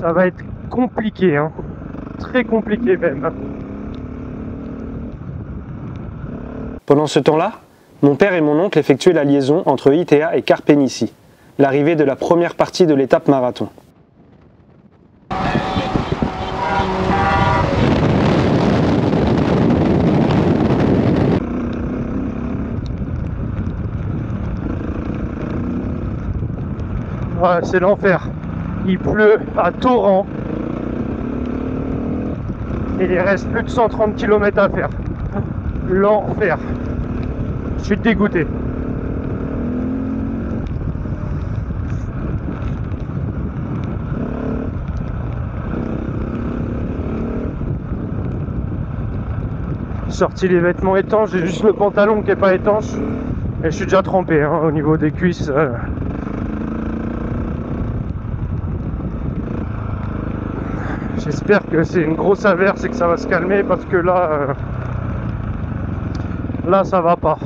Ça va être compliqué, hein. Très compliqué même. Pendant ce temps-là, mon père et mon oncle effectuaient la liaison entre Itea et Carpenici, l'arrivée de la première partie de l'étape marathon. Ouais, c'est l'enfer. Il pleut à torrent. Et il reste plus de 130 km à faire. L'enfer. Je suis dégoûté. Sorti les vêtements étanches, j'ai juste le pantalon qui est pas étanche. Et je suis déjà trempé hein, au niveau des cuisses. J'espère que c'est une grosse averse et que ça va se calmer parce que là, là ça va pas.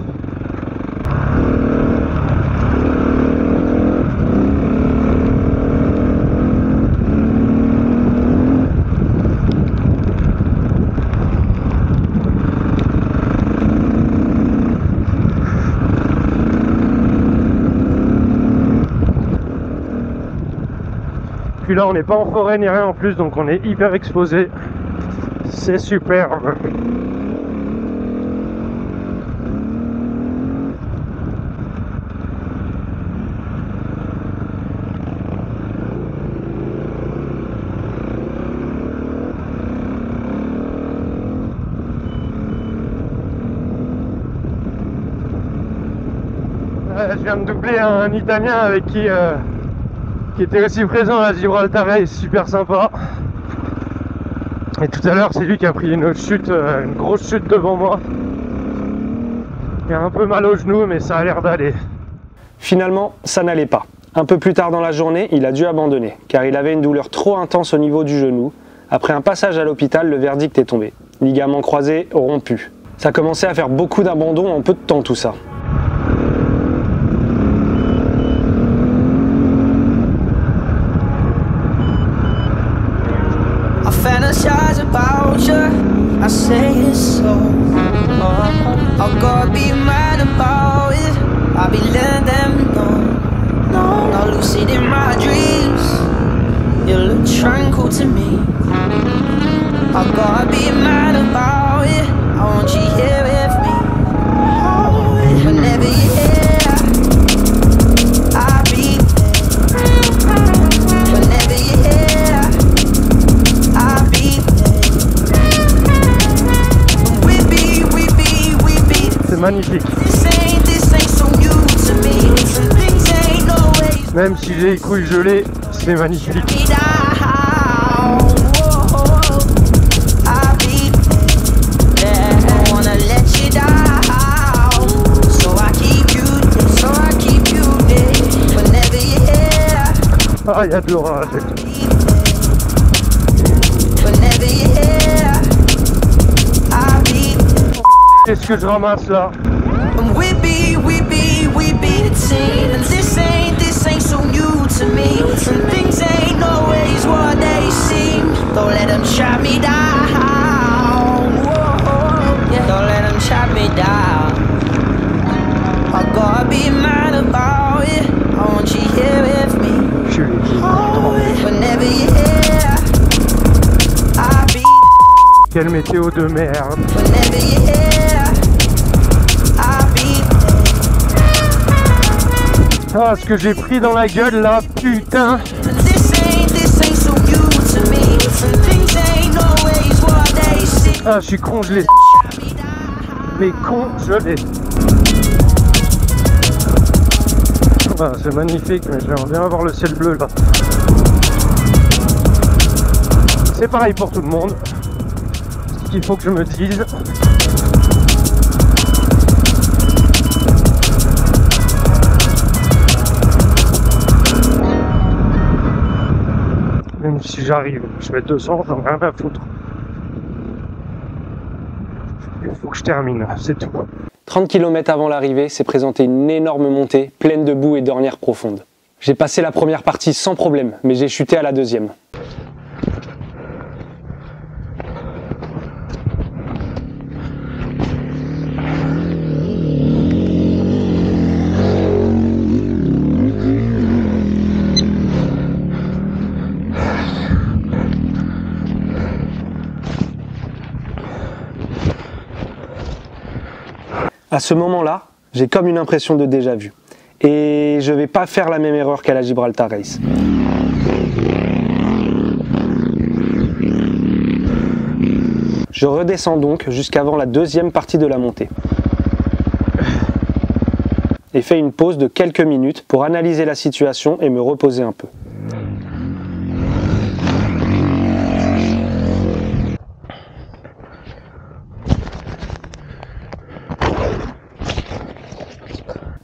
Puis là on n'est pas en forêt ni rien en plus, donc on est hyper exposé. C'est super. Je viens de doubler un Italien avec qui était aussi présent à Gibraltar Race, super sympa. Et tout à l'heure c'est lui qui a pris une chute, une grosse chute devant moi. Il a un peu mal au genou mais ça a l'air d'aller. Finalement, ça n'allait pas. Un peu plus tard dans la journée, il a dû abandonner, car il avait une douleur trop intense au niveau du genou. Après un passage à l'hôpital, le verdict est tombé. Ligament croisé rompu. Ça commençait à faire beaucoup d'abandons en peu de temps tout ça. Fantasize about you, I say it so. I'll go be mad about it, I'll be letting them know. Not lucid in my dreams, you look tranquil to me. I'll go be mad about it, I want you here with me. Whenever you're here, I'll be there. Whenever you're here, c'est magnifique. Même si j'ai les couilles gelées, c'est magnifique. Ah, il y a de l'orage. Qu'est-ce que je ramasse là? Quelle météo de merde. Ah, ce que j'ai pris dans la gueule là, putain. Ah, je suis congelé. Mais congelé. Ah, c'est magnifique, mais j'aimerais bien avoir le ciel bleu là. C'est pareil pour tout le monde. Ce qu'il faut que je me dise. Même si j'arrive, je mets 200, j'en ai rien à foutre. Il faut que je termine, c'est tout. 30 km avant l'arrivée, s'est présentée une énorme montée, pleine de boue et d'ornières profondes. J'ai passé la première partie sans problème, mais j'ai chuté à la deuxième. À ce moment-là, j'ai comme une impression de déjà-vu. Et je vais pas faire la même erreur qu'à la Gibraltar Race. Je redescends donc jusqu'avant la deuxième partie de la montée. Et fais une pause de quelques minutes pour analyser la situation et me reposer un peu.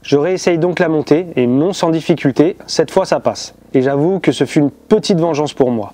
Je réessaye donc la montée, et non sans difficulté, cette fois ça passe. Et j'avoue que ce fut une petite vengeance pour moi.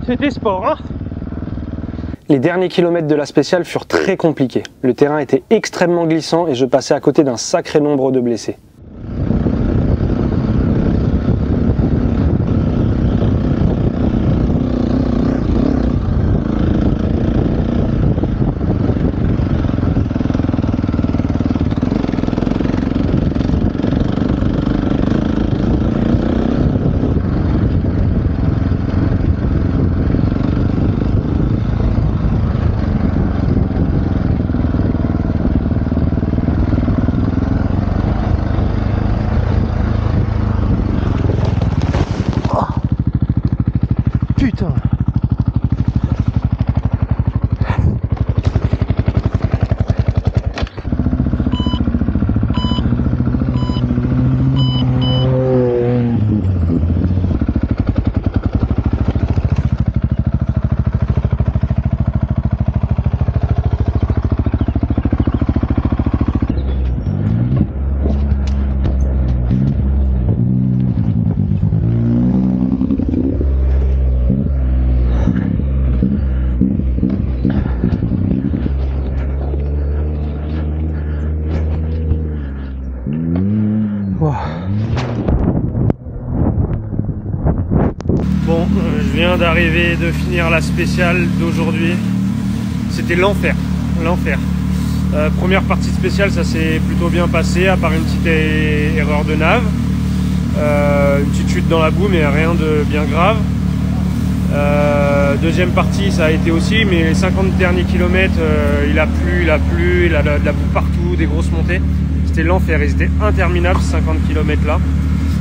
C'était sport, hein? Les derniers kilomètres de la spéciale furent très compliqués. Le terrain était extrêmement glissant et je passais à côté d'un sacré nombre de blessés. Putain. Bon, je viens d'arriver, de finir la spéciale d'aujourd'hui. C'était l'enfer, l'enfer. Première partie de spéciale, ça s'est plutôt bien passé, à part une petite erreur de nav. Une petite chute dans la boue, mais rien de bien grave. Deuxième partie, ça a été aussi, mais les 50 derniers kilomètres, il a plu, il a de la boue partout, des grosses montées. C'était l'enfer, ils étaient interminables ces 50 km là.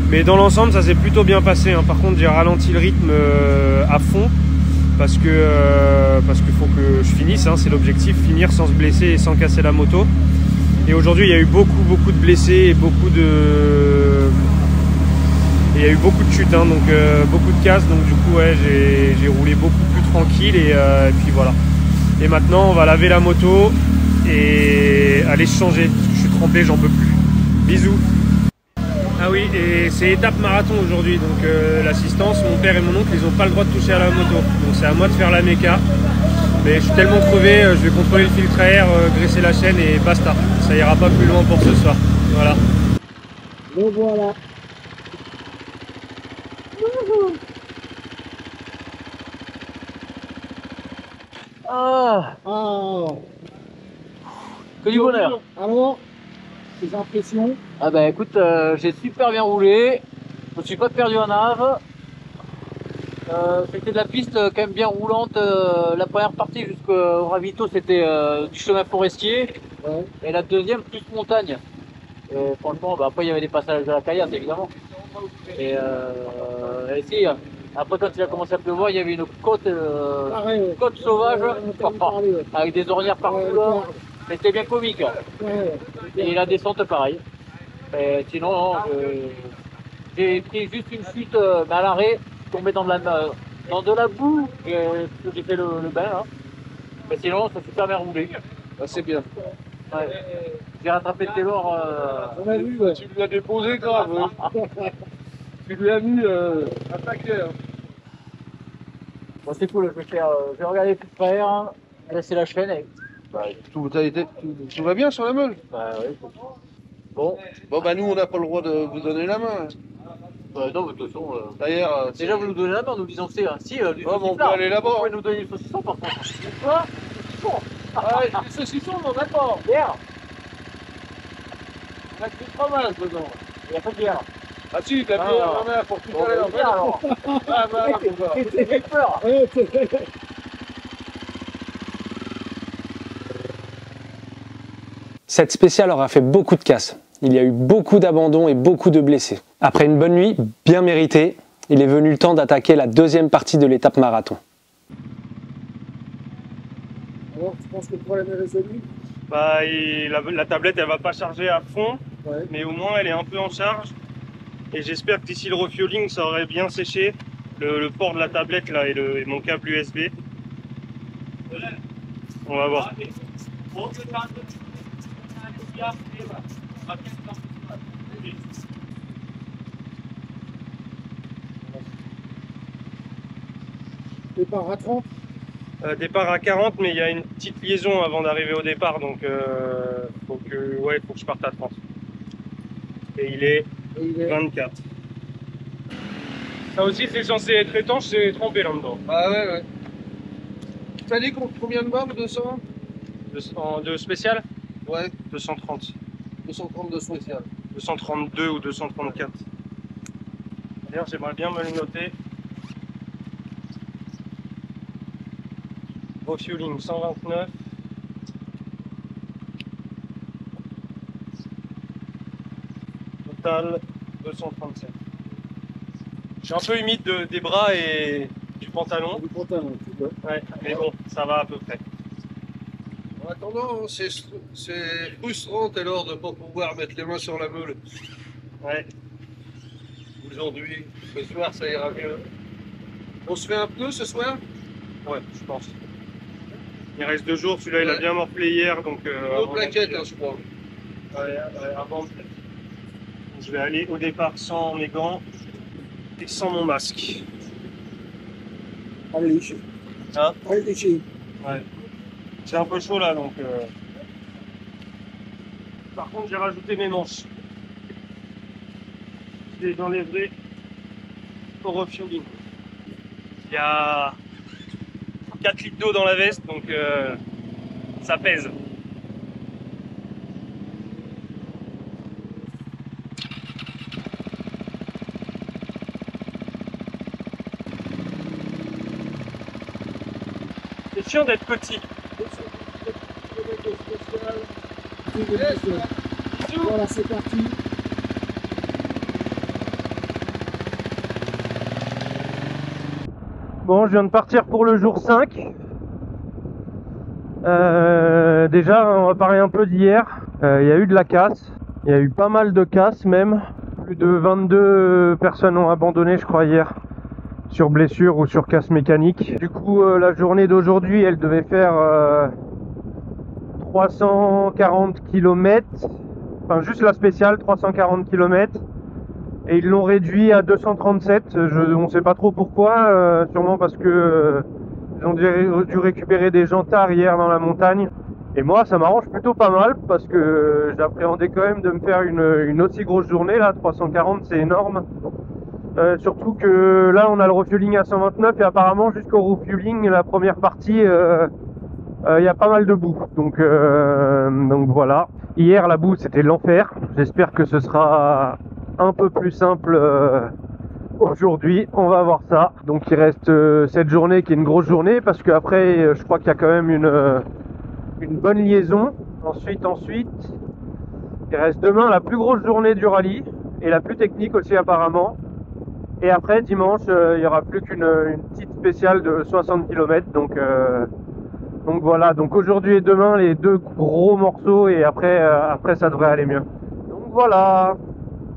Mais dans l'ensemble, ça s'est plutôt bien passé, hein. Par contre, j'ai ralenti le rythme à fond parce qu'il faut que je finisse, hein. C'est l'objectif, finir sans se blesser et sans casser la moto. Et aujourd'hui, il y a eu beaucoup de blessés et beaucoup de chutes, hein, donc beaucoup de casses. Donc du coup, ouais, j'ai roulé beaucoup plus tranquille et puis voilà. Et maintenant, on va laver la moto et aller se changer parce que je suis trempé, j'en peux plus. Bisous. Ah oui, et c'est étape marathon aujourd'hui, donc l'assistance, mon père et mon oncle, ils n'ont pas le droit de toucher à la moto. Donc c'est à moi de faire la méca. Mais je suis tellement crevé, je vais contrôler le filtre à air, graisser la chaîne et basta. Ça ira pas plus loin pour ce soir. Voilà. Le voilà. Ah, que du bonheur. Alors, tes impressions? Ah bah écoute, j'ai super bien roulé, je me suis pas perdu en nav. C'était de la piste quand même bien roulante. La première partie jusqu'au ravito, c'était du chemin forestier, Ouais. et la deuxième plus montagne. Et franchement, bah, après il y avait des passages de la Cayenne évidemment. Et si, après quand il a commencé à pleuvoir, il y avait une côte, Pareil, ouais. côte sauvage, On en a parlé, ouais. avec des ornières partout là. C'était bien comique. Ouais. Et la descente pareil. Et sinon, non, j'ai pris juste une chute à l'arrêt, tombé dans de la boue, et j'ai fait le bain. Hein. Mais sinon, ça s'est super bien roulé. C'est bien. Ouais. J'ai rattrapé le Taylor. On a vu, ouais. Tu lui as déposé grave. Tu lui as mis un paquet. Hein. Bon, c'est cool, je vais regarder plus près, hein, laisser la chaîne et Bah, tout va bien sur la meule. Bah ouais. Bon, Bon, bah nous, on n'a pas le droit de vous donner la main. non, mais de toute façon. D'ailleurs, Déjà, vous nous donnez la main en nous disant que c'est. Si, du Oh, mais on saucisson, peut aller là-bas. Vous pouvez nous donner du saucisson par contre. Quoi? Saucisson. les saucissons, on en a pas. Bière. On a que du fromage dedans. Il n'y a pas de bière. Ah si, la bière, on en a pour tout Bon, à l'heure. bière alors. Ah bah, J'ai peur. Cette spéciale aura fait beaucoup de casse. Il y a eu beaucoup d'abandons et beaucoup de blessés. Après une bonne nuit, bien méritée, il est venu le temps d'attaquer la deuxième partie de l'étape marathon. Alors, tu penses que le problème est résolu? Bah, la tablette elle va pas charger à fond, Ouais. mais au moins elle est un peu en charge. Et j'espère que d'ici le refueling ça aurait bien séché le port de la tablette là et mon câble USB. On va voir. Départ à 30. Départ à 40, mais il y a une petite liaison avant d'arriver au départ, donc faut que je parte à 30. Et il est Et il est 24. Ça aussi c'est censé être étanche, c'est trempé là-dedans. Ah ouais. T'as dit combien de bornes? 200? De spécial Ouais, 230. 230 de spécial. 232 ou 234. D'ailleurs j'aimerais bien me le noter. Refueling 129. Total 237. Je suis un peu humide des bras et du pantalon. du pantalon, tu vois. Ouais, mais bon, ça va à peu près. En attendant, c'est frustrant alors de ne pas pouvoir mettre les mains sur la meule. Ouais. Aujourd'hui, ce soir, ça ira mieux. On se fait un pneu ce soir? Ouais, je pense. Il reste 2 jours, celui-là il a Ouais. bien morflé hier, donc... Nos plaquettes, hein, je crois. Avant, je vais aller au départ sans mes gants et sans mon masque. Allez, Hein? allez, chez. Ouais. C'est un peu chaud là, donc... Par contre, j'ai rajouté mes manches. Je les enlèverai au refueling. Il y a 4 litres d'eau dans la veste, donc ça pèse. C'est chiant d'être petit. Voilà, c'est parti. Bon, je viens de partir pour le jour 5. Déjà, on va parler un peu d'hier. Il y a eu de la casse. Il y a eu pas mal de casse même. Plus de 22 personnes ont abandonné, je crois, hier. Sur blessure ou sur casse mécanique. Du coup, la journée d'aujourd'hui, elle devait faire 340 km. Enfin, juste la spéciale, 340 km. Et ils l'ont réduit à 237. On ne sait pas trop pourquoi. Sûrement parce que ils ont dû récupérer des gens tard hier dans la montagne. Et moi, ça m'arrange plutôt pas mal parce que j'appréhendais quand même de me faire une aussi grosse journée. Là, 340, c'est énorme. Surtout que là, on a le refueling à 129 et apparemment, jusqu'au refueling, la première partie, il y a pas mal de boue. Donc voilà. Hier, la boue, c'était l'enfer. J'espère que ce sera un peu plus simple aujourd'hui. On va voir ça. Donc il reste cette journée qui est une grosse journée parce qu'après, je crois qu'il y a quand même une bonne liaison. Ensuite, il reste demain la plus grosse journée du rallye et la plus technique aussi apparemment. Et après, dimanche, il n'y aura plus qu'une petite spéciale de 60 km. Donc voilà, donc aujourd'hui et demain, les 2 gros morceaux et après ça devrait aller mieux. Donc voilà,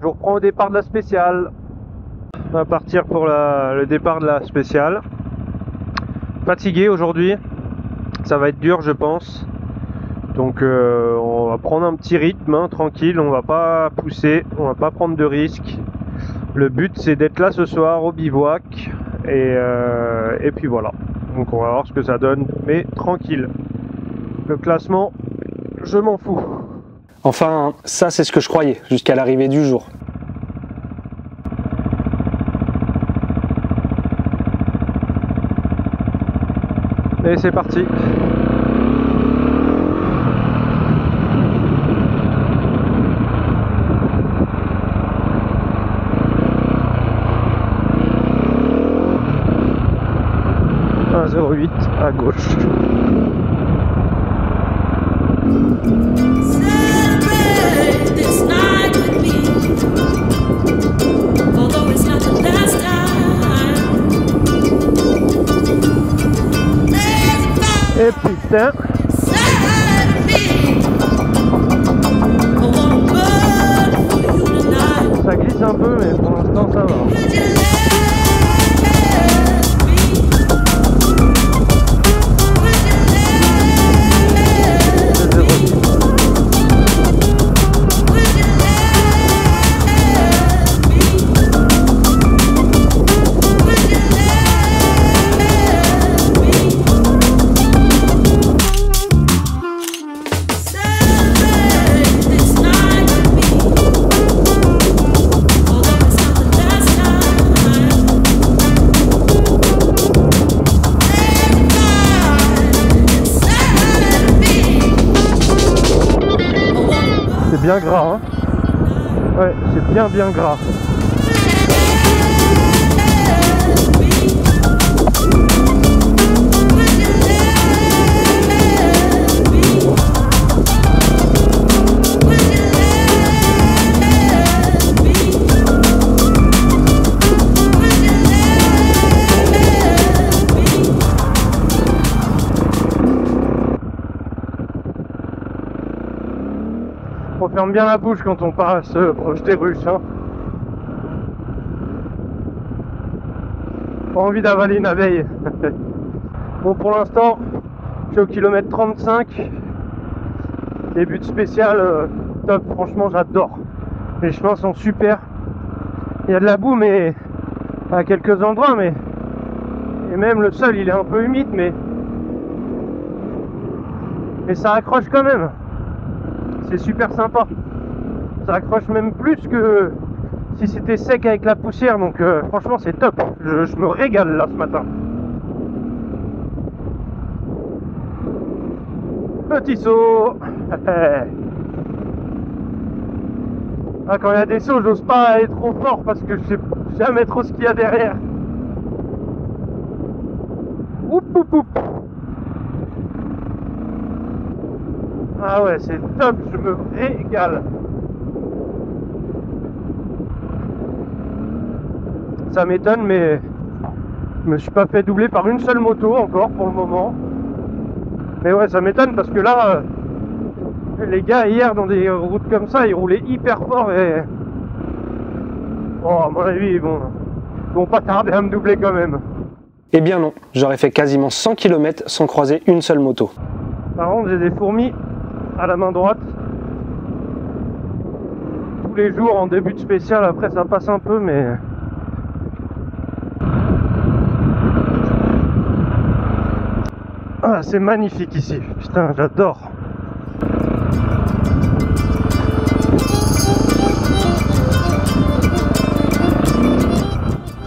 je reprends au départ de la spéciale. On va partir pour le départ de la spéciale. Fatigué aujourd'hui, ça va être dur je pense. Donc on va prendre un petit rythme, hein, tranquille, on va pas pousser, on va pas prendre de risques. Le but c'est d'être là ce soir au bivouac et puis voilà. Donc on va voir ce que ça donne, mais tranquille. Le classement, je m'en fous. Enfin, ça c'est ce que je croyais, jusqu'à l'arrivée du jour. Et c'est parti. Un 08 à gauche. Celebrate this night with me, although it's not the last time. Et putain. Inside of me, I wanna burn for you tonight. Ça glisse un peu, mais pour l'instant ça va. Would you let me? C'est bien gras, hein. Ouais, c'est bien gras. On ferme bien la bouche quand on passe proche des Russes, hein. Pas envie d'avaler une abeille. Bon, pour l'instant, je suis au kilomètre 35. Début de spécial, top, franchement j'adore. Les chemins sont super. Il y a de la boue, mais à quelques endroits, mais et même le sol il est un peu humide, mais ça accroche quand même. C'est super sympa. Ça accroche même plus que si c'était sec avec la poussière. Donc franchement c'est top. Je me régale là ce matin. Petit saut. Ah, quand il y a des sauts, j'ose pas aller trop fort parce que je sais jamais trop ce qu'il y a derrière. Oup, oup, oup. Ah ouais, c'est top, je me régale. Ça m'étonne, mais je me suis pas fait doubler par une seule moto encore pour le moment. Mais ouais, ça m'étonne parce que là, les gars hier dans des routes comme ça, ils roulaient hyper fort et... Oh, à mon avis, ils vont pas tarder à me doubler quand même. Eh bien non, j'aurais fait quasiment 100 km sans croiser une seule moto. Par contre, j'ai des fourmis à la main droite. Tous les jours en début de spécial, après ça passe un peu, mais... Ah, c'est magnifique ici, putain, j'adore.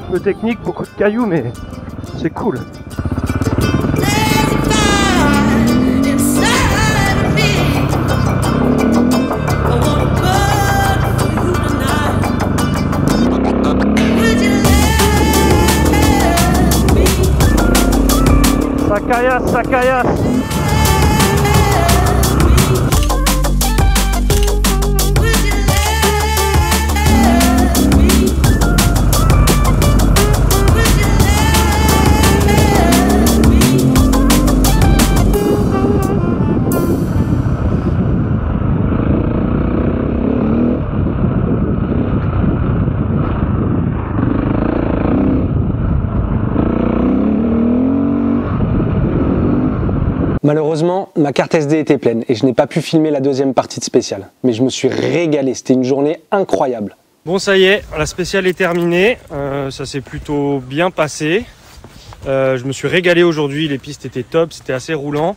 Un peu technique, beaucoup de cailloux, mais c'est cool. Ça caillasse, ça caillasse. Malheureusement, ma carte SD était pleine et je n'ai pas pu filmer la deuxième partie de spécial. Mais je me suis régalé, c'était une journée incroyable. Bon, ça y est, la spéciale est terminée. Ça s'est plutôt bien passé. Je me suis régalé aujourd'hui, les pistes étaient top, c'était assez roulant.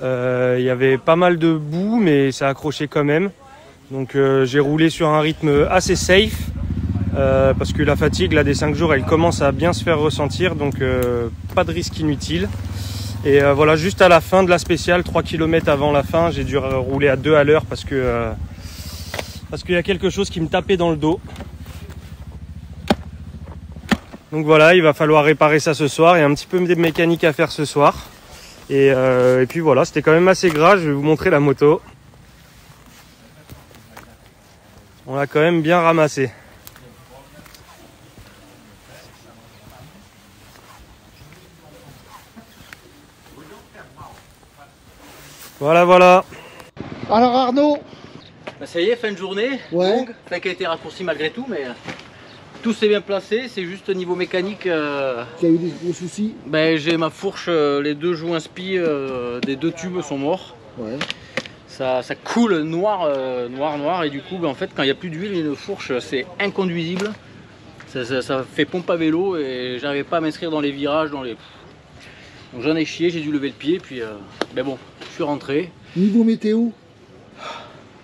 Il y avait pas mal de boue, mais ça accrochait quand même. Donc j'ai roulé sur un rythme assez safe, parce que la fatigue là, des 5 jours, elle commence à bien se faire ressentir, donc pas de risque inutile. Et voilà, juste à la fin de la spéciale, 3 km avant la fin, j'ai dû rouler à 2 à l'heure parce qu'il y a quelque chose qui me tapait dans le dos. Donc voilà, il va falloir réparer ça ce soir. Il y a un petit peu de mécanique à faire ce soir. Et puis voilà, c'était quand même assez gras. Je vais vous montrer la moto. On l'a quand même bien ramassé. Voilà, voilà. Alors Arnaud, Bah ça y est, fin de journée, Ouais. longue, enfin qui a été raccourcie malgré tout, mais tout s'est bien placé. C'est juste au niveau mécanique, tu as eu des gros soucis? ben, j'ai ma fourche, les 2 joints spi des 2 tubes sont morts. Ouais. Ça coule noir, noir, et du coup, ben, en fait, quand il n'y a plus d'huile, une fourche, c'est inconduisible. Ça fait pompe à vélo et j'arrivais pas à m'inscrire dans les virages, Donc j'en ai chié, j'ai dû lever le pied, puis ben bon, je suis rentré. Niveau météo?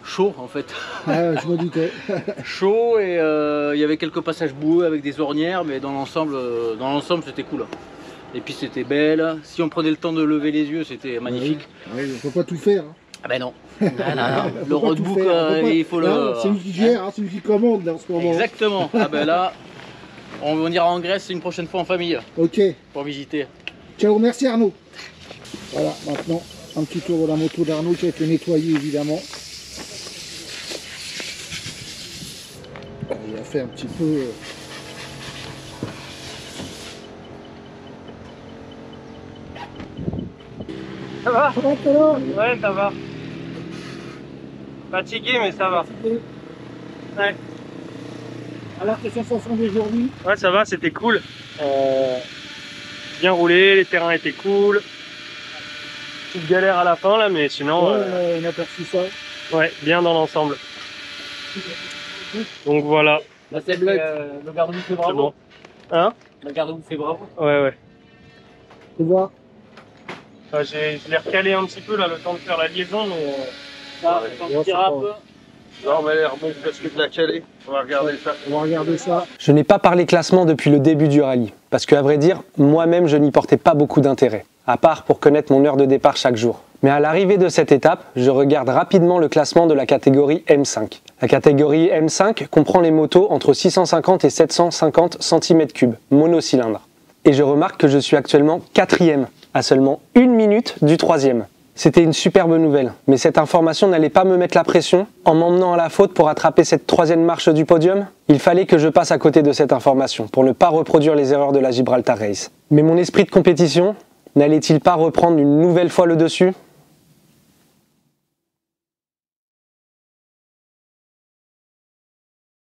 Chaud en fait. Ah, je me doutais. Chaud et il y avait quelques passages boueux avec des ornières, mais dans l'ensemble c'était cool. Et puis c'était belle. Si on prenait le temps de lever les yeux, c'était magnifique. Ouais, on peut pas tout faire. Hein. Ah ben non. Non. On Le peut pas tout roadbook, faire, on peut pas- il faut Non, le. c'est lui qui gère, hein, c'est lui qui commande là, en ce moment. Exactement. Ah ben là, on ira en Grèce une prochaine fois en famille Ok. pour visiter. Ciao, merci Arnaud. Voilà, maintenant, un petit tour de la moto d'Arnaud qui a été nettoyée évidemment. Il a fait un petit peu... Ça va? Ça va, ça va? Ouais, ça va. Fatigué, mais ça va. Ouais. Alors, tes sensations d'aujourd'hui? Ouais, ça va, c'était cool. Bien roulé, les terrains étaient cool. Petite galère à la fin là, mais sinon, Ouais, on a perçu ça. ouais, bien dans l'ensemble. Donc voilà. Là, c'est le garde-boue fait C'est bravo. bon. Hein? Le garde-boue fait bravo. Ouais, ouais. Tu vois? Je l'ai recalé un petit peu là, le temps de faire la liaison, mais Ça, Ouais, on tire un c'est peu. Non, mais elle est remonte parce que de la calée. On va regarder ça. On va regarder ça. Je n'ai pas parlé classement depuis le début du rallye, parce que à vrai dire, moi-même je n'y portais pas beaucoup d'intérêt, à part pour connaître mon heure de départ chaque jour. Mais à l'arrivée de cette étape, je regarde rapidement le classement de la catégorie M5. La catégorie M5 comprend les motos entre 650 et 750 cm3, monocylindre. Et je remarque que je suis actuellement 4e, à seulement 1 minute du 3e. C'était une superbe nouvelle, mais cette information n'allait pas me mettre la pression en m'emmenant à la faute pour attraper cette 3e marche du podium. Il fallait que je passe à côté de cette information pour ne pas reproduire les erreurs de la Gibraltar Race. Mais mon esprit de compétition n'allait-il pas reprendre une nouvelle fois le dessus ?